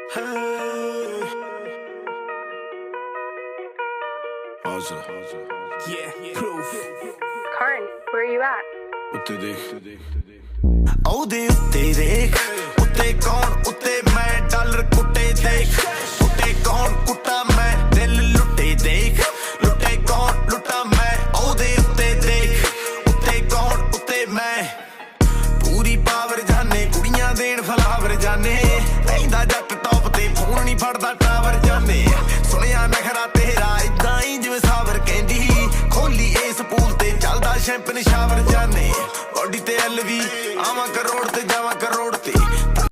Yeah, proof. Karn, where are you at? ਉੱਤੇ ਦੇਖ ਉਹਦੇ ਉੱਤੇ ਦੇਖ ਉੱਤੇ ਕੌਣ ਉੱਤੇ ਮੈਂ ਡਾਲਰ ਕੁੱਟੇ ਦੇਖ ਉੱਤੇ ਕੌਣ ਕੁੱਟਾ ਮੈਂ ਦਿਲ ਲੁੱਟੇ ਦੇਖ ਲੁੱਟੇ ਕੌਣ ਲੁੱਟਾ ਮੈਂ ਉਹਦੇ ਉੱਤੇ ਦੇਖ ਉੱਤੇ ਕੌਣ ਉੱਤੇ ਮੈਂ ਪੂਰੀ ਪਾਵਰ ਜਾਨੇ ਕੁੜੀਆਂ ਦੇਣ ਫਲਾਵਰ ਜਾਨੇ ਰਹਿੰਦਾ ਜੱਟ ਟੌਪ ਤੇ ਫੋਨ ਨਹੀਂ ਫੜਦਾ ਟਾਵਰ ਜਾਨੇ ਸੁਣਿਆ ਨਖਰਾ ਤੇਰਾ ਇਦਾਂ ਹੀ ਜਿਵੇਂ ਸਾਵਰ ਕਹਿੰਦੀ ਖੋਲੀ ਇਸ ਪੂਲ ਤੇ ਚੱਲਦਾ ਸ਼ੈਂਪਨ ਸ਼ਾਵਰ ਜਾਨੇ ਬੋਡੀ ਤੇ ਐਲਵੀ ਆਵਾਂ ਕਰੋੜ ਤੇ ਜਾਵਾਂ ਕਰੋੜ